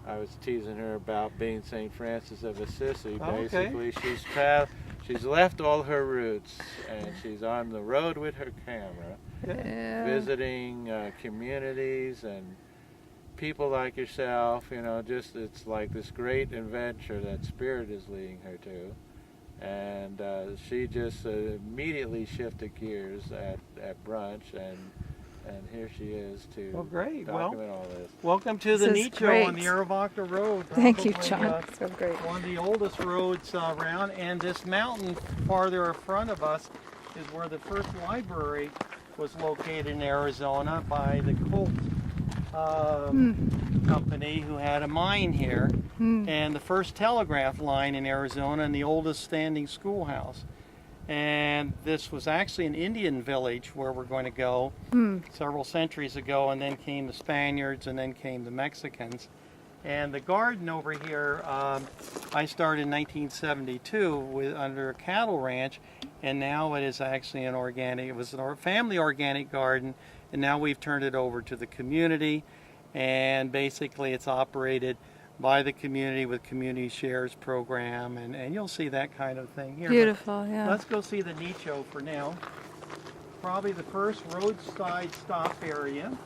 I was teasing her about being St. Francis of Assisi. Oh, okay. Basically, she's left all her roots, and she's on the road with her camera, visiting communities and people like yourself. You know, just it's like this great adventure that Spirit is leading her to. And she just immediately shifted gears at brunch, and here she is to document all this. Welcome to the Nicho on the Aravaka Road. Thank you, John. So great. One of the oldest roads around, and this mountain farther in front of us is where the first library was located in Arizona by the Colt company who had a mine here, and the first telegraph line in Arizona, and the oldest standing schoolhouse. And this was actually an Indian village where we're going to go several centuries ago, and then came the Spaniards, and then came the Mexicans. And the garden over here, I started in 1972 under a cattle ranch, and now it is actually an organic, it was a family organic garden, and now we've turned it over to the community, and basically it's operated by the community with community shares program, and you'll see that kind of thing here. Beautiful, yeah. Let's go see the Nicho for now. Probably the first roadside stop area.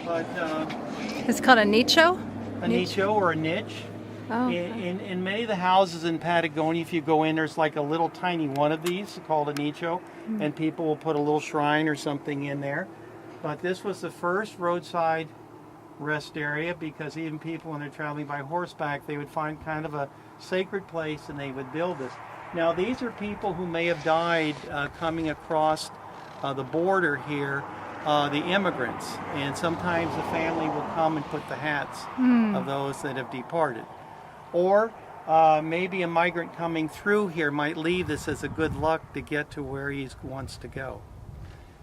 But it's called a nicho? A nicho or a niche. Oh, in many of the houses in Patagonia, if you go in, there's like a little tiny one of these called a nicho, and people will put a little shrine or something in there. But this was the first roadside rest area, because even people when they're traveling by horseback, they would find kind of a sacred place and they would build this. Now these are people who may have died coming across the border here, the immigrants, and sometimes the family will come and put the hats of those that have departed. Or maybe a migrant coming through here might leave this as a good luck to get to where he wants to go.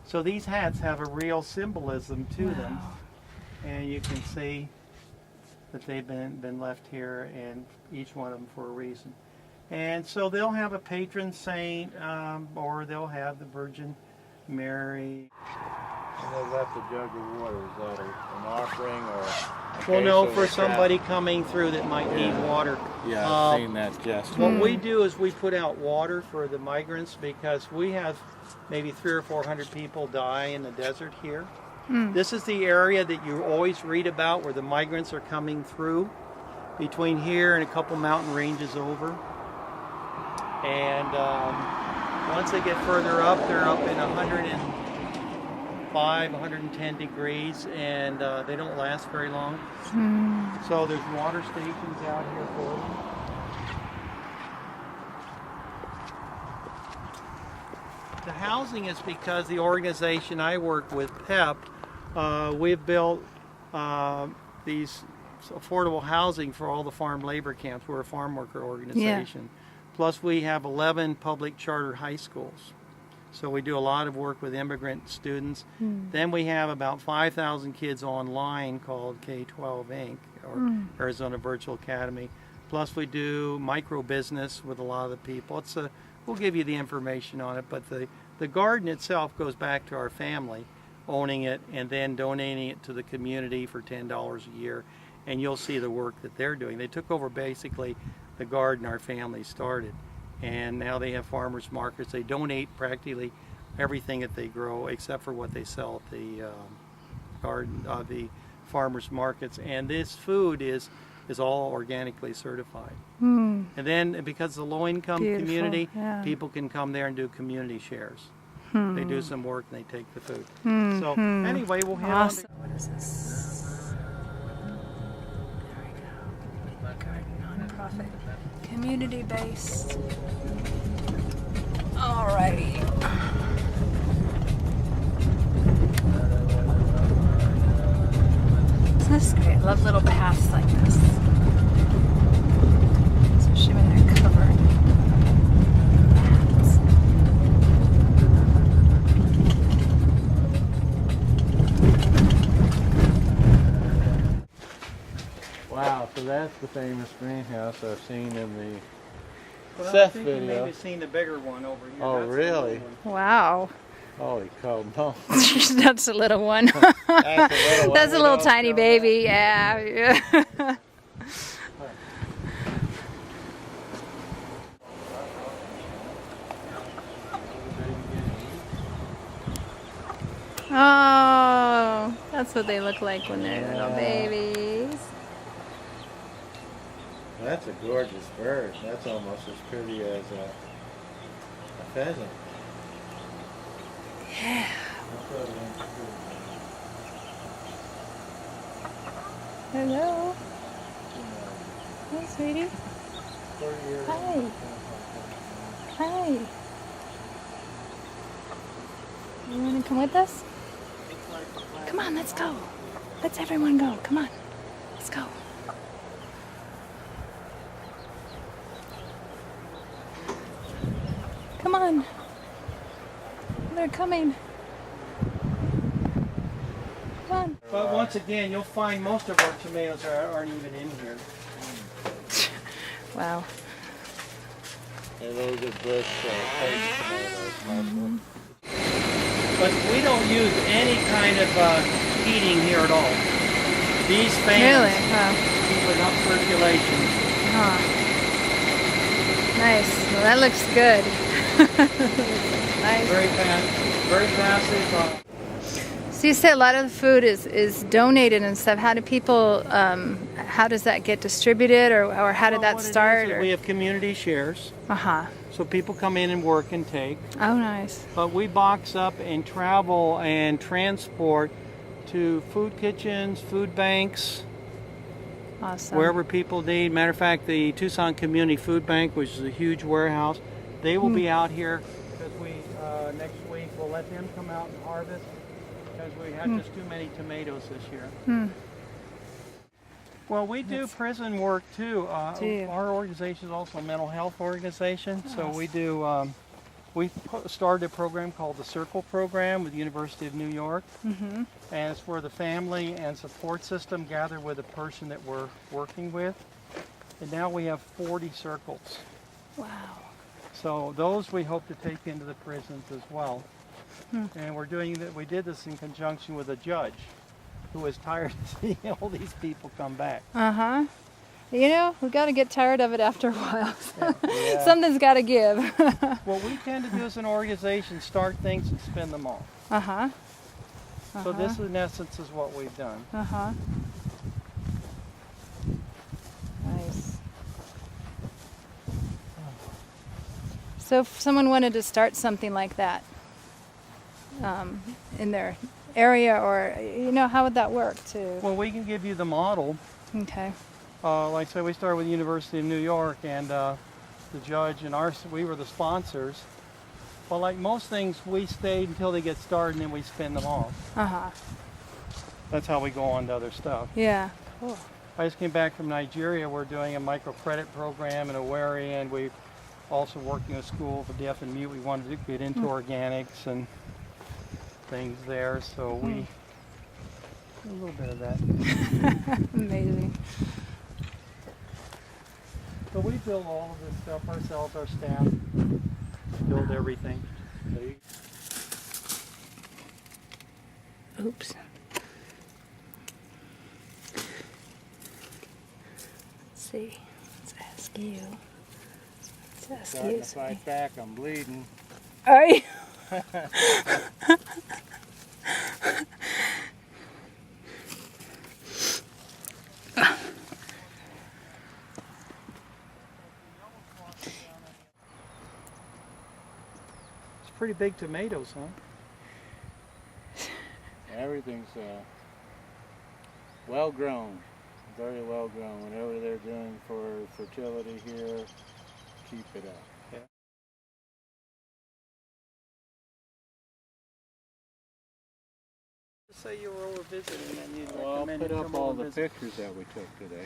So these hats have a real symbolism to them, and you can see that they've been left here, and each one of them for a reason. And so they'll have a patron saint, or they'll have the Virgin Mary. And they left a jug of water. Is that an offering or? Well, no, for somebody coming through that might need water. Yeah, I've seen that gesture. What we do is we put out water for the migrants, because we have maybe 300 or 400 people die in the desert here. This is the area that you always read about where the migrants are coming through, between here and a couple mountain ranges over. And once they get further up, they're up in 105, 110 degrees, and they don't last very long. So there's water stations out here for them. The housing is because the organization I work with, PEP, we've built these affordable housing for all the farm labor camps. We're a farm worker organization. Yeah. Plus we have 11 public charter high schools. So we do a lot of work with immigrant students. Then we have about 5,000 kids online called K-12 Inc. or Arizona Virtual Academy. Plus we do micro business with a lot of the people. We'll give you the information on it, but the garden itself goes back to our family owning it and then donating it to the community for $10 a year. And you'll see the work that they're doing. They took over basically the garden our family started. And now they have farmers markets. They donate practically everything that they grow except for what they sell at the garden, the farmers markets. And this food is all organically certified. And then because the low-income community, people can come there and do community shares. They do some work and they take the food. So anyway, we'll head on. What is this? There we go. Garden nonprofit. Community-based. Alrighty. This is great. I love little paths like this. Especially when they're covered. Mats. Wow, so that's the famous greenhouse I've seen in the Well, Seth I think video. you maybe seen the bigger one over here. Oh, That's really? Wow. Holy cow, no. That's a little one. That's a little tiny baby. Yeah. Oh, that's what they look like when they're little babies. That's a gorgeous bird. That's almost as pretty as a pheasant. Yeah. Hello. Hi, sweetie. Hi. Hi. You want to come with us? Come on, let's go. Let's everyone go. Come on. Let's go. Come on. They're coming. Come on. But once again, you'll find most of our tomatoes aren't even in here. Wow. And those are bush paste tomatoes. But we don't use any kind of heating here at all. These fans Really? Wow. keep enough circulation. Huh. Nice. Well, that looks good. Nice. Very passive. So you said a lot of the food is donated and stuff. How do people? How does that get distributed, or how did that start? We have community shares, so people come in and work and take. Oh, nice. But we box up and travel and transport to food kitchens, food banks, Awesome. wherever people need. Matter of fact, the Tucson Community Food Bank, which is a huge warehouse, they will be out here because next week we'll let them come out and harvest because we had just too many tomatoes this year. Well, we do prison work too. Our organization is also a mental health organization, so we do. We started a program called the Circle Program with the University of New York, and it's where the family and support system gather with the person that we're working with. And now we have 40 circles. Wow. So those we hope to take into the prisons as well. And we're doing that. We did this in conjunction with a judge who was tired of seeing all these people come back. You know, we've got to get tired of it after a while. Something's got to give. What we tend to do as an organization, start things and spin them off. So this, in essence, is what we've done. Nice. So if someone wanted to start something like that in their area, or, you know, how would that work too? Well, we can give you the model. Okay. Like I said, we started with the University of New York, and the judge and we were the sponsors. But like most things, we stayed until they get started and then we spin them off. That's how we go on to other stuff. Yeah. Cool. I just came back from Nigeria. We're doing a microcredit program in Owerri, and we're also working with a school for deaf and mute. We wanted to get into organics and things there, so we a little bit of that. Amazing. So we build all of this stuff ourselves, our staff build everything. Oops. Let's see. Let's ask you. Let's ask you. If I back, I'm bleeding. Are you? Pretty big tomatoes, huh? Everything's well grown, very well grown. Whatever they're doing for fertility here, keep it up. Say you were over visiting, and you'd Well, I'll recommend put you up come all over the visit. pictures that we took today.